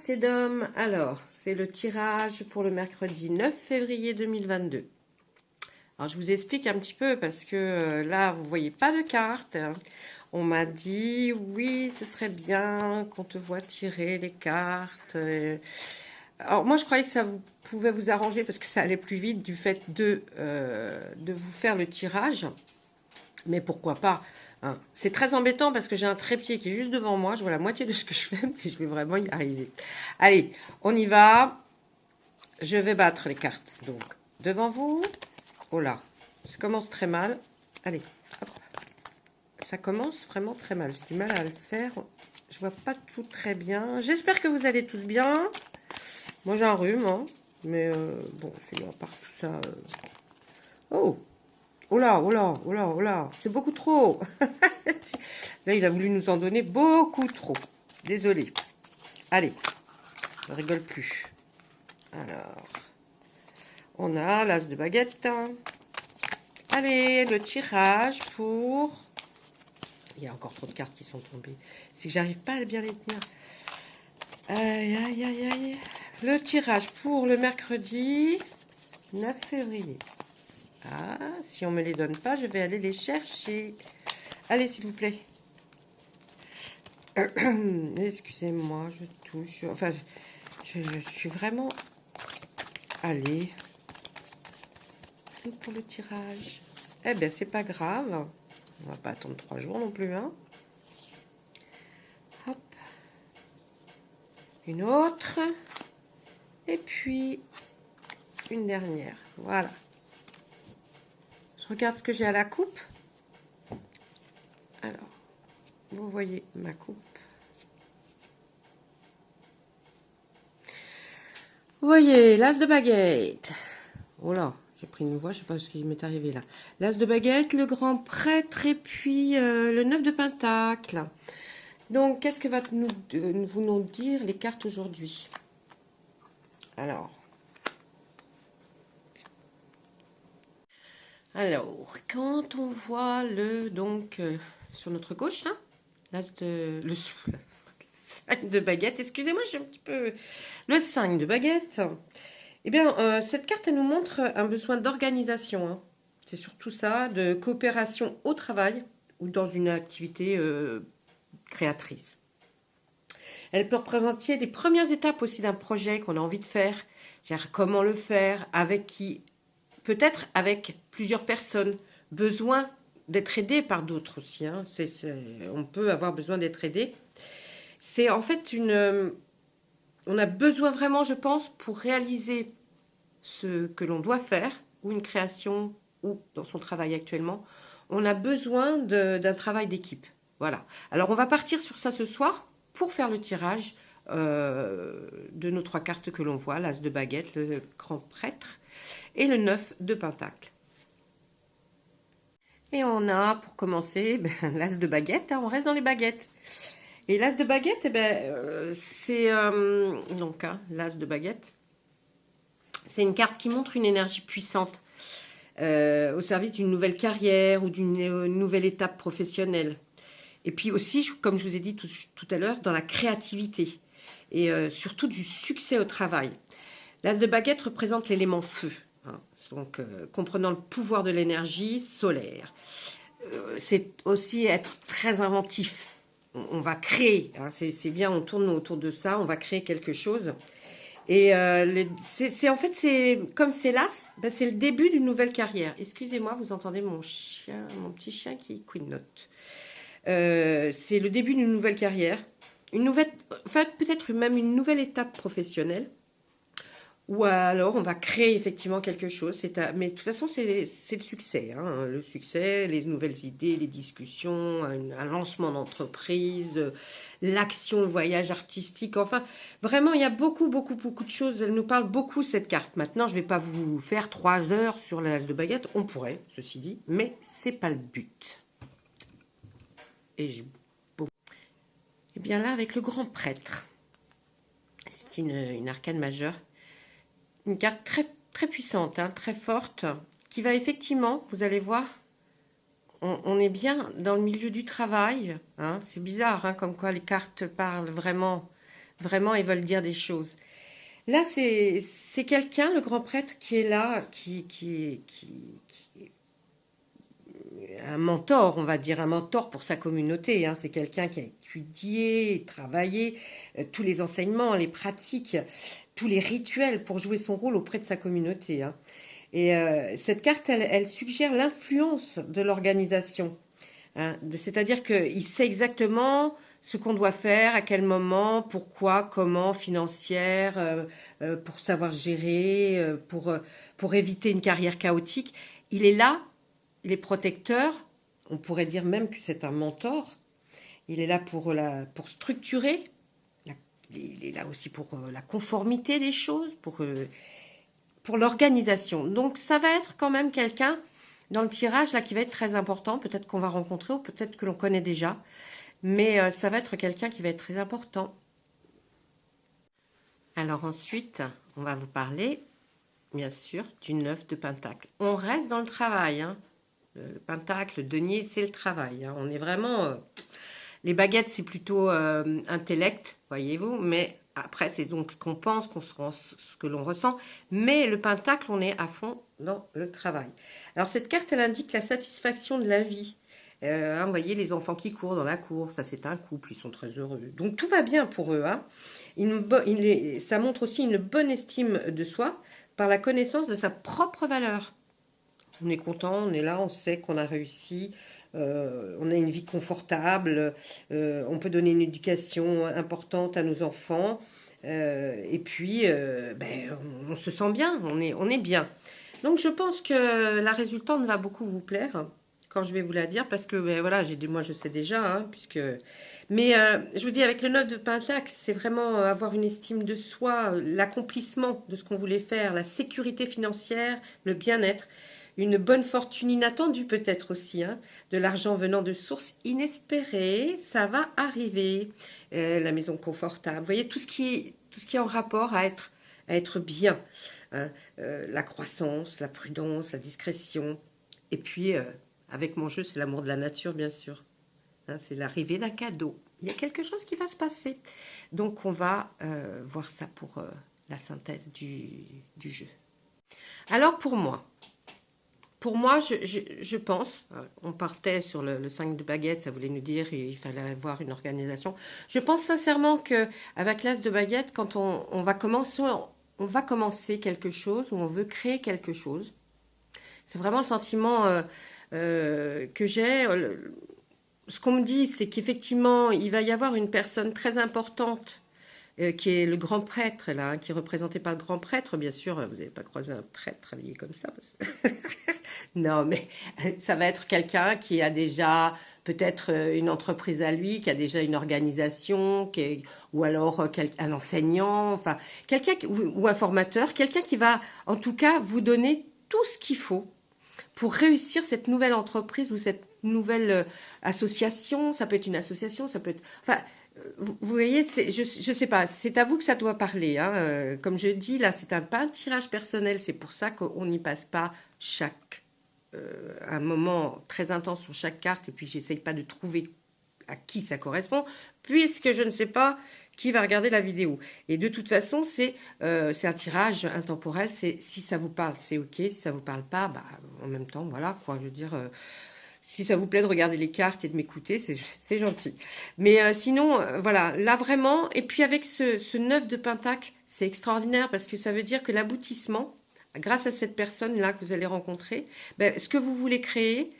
c'est Dom. Alors, c'est le tirage pour le mercredi 9 février 2022. Alors, je vous explique un petit peu parce que là, vous voyez pas de carte. On m'a dit, oui, ce serait bien qu'on te voit tirer les cartes. Alors, moi, je croyais que ça pouvait vous arranger parce que ça allait plus vite du fait de vous faire le tirage. Mais pourquoi pas, hein. C'est très embêtant parce que j'ai un trépied qui est juste devant moi. Je vois la moitié de ce que je fais, mais je vais vraiment y arriver. Allez, on y va. Je vais battre les cartes. Donc, devant vous. Oh là, ça commence très mal. Allez, hop. Ça commence vraiment très mal. J'ai du mal à le faire. Je vois pas tout très bien. J'espère que vous allez tous bien. Moi, j'ai un rhume, hein. Mais bon, sinon, à part tout ça... Oh! Oh là, oh là, oh là, oh là, c'est beaucoup trop. Là, il a voulu nous en donner beaucoup trop. Désolé. Allez, je ne rigole plus. Alors, on a l'as de baguette. Allez, le tirage pour... Il y a encore trop de cartes qui sont tombées. C'est que j'arrive pas à bien les tenir. Aïe, aïe, aïe, aïe. Le tirage pour le mercredi 9 février. Ah, si on me les donne pas, je vais aller les chercher. Allez, s'il vous plaît. Excusez-moi, je touche. Enfin, je suis vraiment... Allez. Pour le tirage. Eh bien, c'est pas grave. On va pas attendre 3 jours non plus, hein. Hop. Une autre. Et puis, une dernière. Voilà. Je regarde ce que j'ai à la coupe. Alors, vous voyez ma coupe. Vous voyez, l'as de baguette. Oh là, j'ai pris une voix, je sais pas ce qui m'est arrivé là. L'as de baguette, le grand prêtre et puis le 9 de pentacle. Donc, qu'est-ce que va nous dire les cartes aujourd'hui? Alors, quand on voit sur notre gauche, hein, le 5 de baguette, excusez-moi, j'ai un petit peu... Le 5 de baguette, eh bien, cette carte, elle nous montre un besoin d'organisation, hein. C'est surtout ça, de coopération au travail ou dans une activité créatrice. Elle peut représenter les premières étapes aussi d'un projet qu'on a envie de faire, c'est-à-dire comment le faire, avec qui... Peut-être avec plusieurs personnes, besoin d'être aidé par d'autres aussi, hein. On peut avoir besoin d'être aidé. C'est en fait on a besoin vraiment, je pense, pour réaliser ce que l'on doit faire, ou une création, ou dans son travail actuellement, on a besoin d'un travail d'équipe. Voilà. Alors, on va partir sur ça ce soir pour faire le tirage de nos 3 cartes que l'on voit, l'as de baguette, le grand prêtre, et le 9 de pentacle. Et on a, pour commencer, l'as de baguette, hein, on reste dans les baguettes. Et l'as de baguette, eh ben, c'est l'as de baguette, c'est une carte qui montre une énergie puissante au service d'une nouvelle carrière ou d'une nouvelle étape professionnelle. Et puis aussi, comme je vous ai dit tout à l'heure, dans la créativité et surtout du succès au travail. L'as de baguette représente l'élément feu, hein, donc comprenant le pouvoir de l'énergie solaire. C'est aussi être très inventif. On va créer, hein, c'est bien, on tourne autour de ça, on va créer quelque chose. Et en fait, c'est comme c'est l'as, c'est le début d'une nouvelle carrière. Excusez-moi, vous entendez mon petit chien qui couinote. C'est le début d'une nouvelle carrière, peut-être même une nouvelle étape professionnelle. Ou alors, on va créer effectivement quelque chose. Mais de toute façon, c'est le succès, hein. Le succès, les nouvelles idées, les discussions, un lancement d'entreprise, l'action, le voyage artistique. Enfin, vraiment, il y a beaucoup, beaucoup, beaucoup de choses. Elle nous parle beaucoup, cette carte. Maintenant, je ne vais pas vous faire 3 heures sur l'as de baguette. On pourrait, ceci dit, mais c'est pas le but. Et bien là, avec le grand prêtre, c'est une arcane majeure. Une carte très, très puissante, hein, très forte, qui va effectivement, vous allez voir, on est bien dans le milieu du travail, hein. C'est bizarre, hein, comme quoi les cartes parlent vraiment Vraiment, ils veulent dire des choses. Là, c'est quelqu'un, le grand prêtre, qui est là, qui est un mentor, on va dire, un mentor pour sa communauté. Hein. C'est quelqu'un qui a étudié, travaillé, tous les enseignements, les pratiques, tous les rituels pour jouer son rôle auprès de sa communauté. Hein. Et cette carte, elle suggère l'influence de l'organisation. Hein. C'est-à-dire qu'il sait exactement ce qu'on doit faire, à quel moment, pourquoi, comment, financière, pour savoir gérer, pour éviter une carrière chaotique. Il est là, il est protecteur, on pourrait dire même que c'est un mentor. Il est là pour structurer, il est là aussi pour la conformité des choses, pour l'organisation. Donc ça va être quand même quelqu'un dans le tirage là qui va être très important, peut-être qu'on va rencontrer ou peut-être que l'on connaît déjà. Mais ça va être quelqu'un qui va être très important. Alors ensuite, on va vous parler, bien sûr, du 9 de Pentacle. On reste dans le travail. Hein. Le Pentacle, le denier, c'est le travail. Hein. On est vraiment... les baguettes, c'est plutôt intellect, voyez-vous. Mais après, c'est donc ce qu'on pense, ce que l'on ressent. Mais le Pentacle, on est à fond dans le travail. Alors cette carte, elle indique la satisfaction de la vie. Hein, vous voyez les enfants qui courent dans la cour, ça c'est un couple, ils sont très heureux. Donc tout va bien pour eux. Hein. Ça montre aussi une bonne estime de soi par la connaissance de sa propre valeur. On est content, on est là, on sait qu'on a réussi, on a une vie confortable, on peut donner une éducation importante à nos enfants. Et puis, on se sent bien, on est bien. Donc je pense que la résultante va beaucoup vous plaire quand je vais vous la dire, parce que voilà, moi je sais déjà, hein, mais je vous dis, avec le 9 de Pentacle, c'est vraiment avoir une estime de soi, l'accomplissement de ce qu'on voulait faire, la sécurité financière, le bien-être, une bonne fortune inattendue peut-être aussi, hein, de l'argent venant de sources inespérées, ça va arriver, la maison confortable, vous voyez, tout ce qui est en rapport à être bien, hein, la croissance, la prudence, la discrétion, et puis... avec mon jeu, c'est l'amour de la nature, bien sûr. Hein, c'est l'arrivée d'un cadeau. Il y a quelque chose qui va se passer. Donc, on va voir ça pour la synthèse du jeu. Alors, pour moi, je pense, on partait sur le 5 de baguette, ça voulait nous dire qu'il fallait avoir une organisation. Je pense sincèrement qu'avec l'as de baguette, quand on va commencer quelque chose, ou on veut créer quelque chose, c'est vraiment le sentiment... que j'ai, ce qu'on me dit, c'est qu'effectivement, il va y avoir une personne très importante qui est le grand prêtre, là, hein, qui est représenté par le grand prêtre. Bien sûr, vous n'avez pas croisé un prêtre habillé comme ça. Non, mais ça va être quelqu'un qui a déjà peut-être une entreprise à lui, qui a déjà une organisation, ou alors un enseignant, enfin, quelqu'un ou un formateur, quelqu'un qui va en tout cas vous donner tout ce qu'il faut pour réussir cette nouvelle entreprise ou cette nouvelle association. Ça peut être une association, ça peut être... Enfin, vous voyez, je ne sais pas, c'est à vous que ça doit parler. Hein. Comme je dis, là, c'est pas un tirage personnel, c'est pour ça qu'on n'y passe pas un moment très intense sur chaque carte, et puis j'essaye pas de trouver à qui ça correspond, puisque je ne sais pas qui va regarder la vidéo. Et de toute façon, c'est un tirage intemporel. Si ça vous parle, c'est ok. Si ça vous parle pas, bah, en même temps, voilà, quoi. Je veux dire, si ça vous plaît de regarder les cartes et de m'écouter, c'est gentil. Mais sinon, voilà, là vraiment, et puis avec ce 9 de Pentacle, c'est extraordinaire parce que ça veut dire que l'aboutissement, grâce à cette personne-là que vous allez rencontrer, ben, ce que vous voulez créer,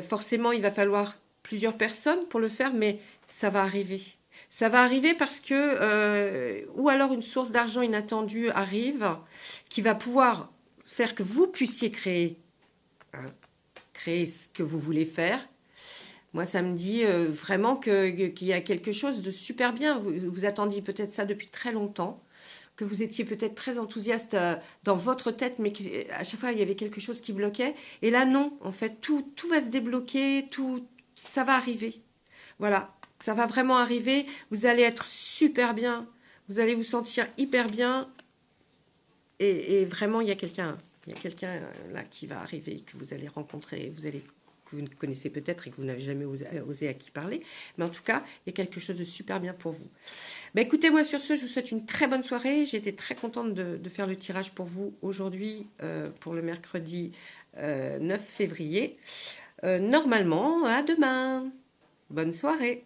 forcément, il va falloir plusieurs personnes pour le faire, mais ça va arriver. Ça va arriver parce que, ou alors une source d'argent inattendue arrive, qui va pouvoir faire que vous puissiez créer ce que vous voulez faire. Moi, ça me dit vraiment qu'il y a quelque chose de super bien. Vous attendiez peut-être ça depuis très longtemps, que vous étiez peut-être très enthousiaste dans votre tête, mais à chaque fois, il y avait quelque chose qui bloquait. Et là, non, en fait, tout va se débloquer, ça va arriver. Voilà, ça va vraiment arriver. Vous allez être super bien. Vous allez vous sentir hyper bien. Et vraiment, il y a quelqu'un là qui va arriver, que vous allez rencontrer, que que vous ne connaissez peut-être et que vous n'avez jamais osé à qui parler. Mais en tout cas, il y a quelque chose de super bien pour vous. Bah, écoutez, moi sur ce, je vous souhaite une très bonne soirée. J'ai été très contente de faire le tirage pour vous aujourd'hui, pour le mercredi 9 février. Normalement, à demain. Bonne soirée.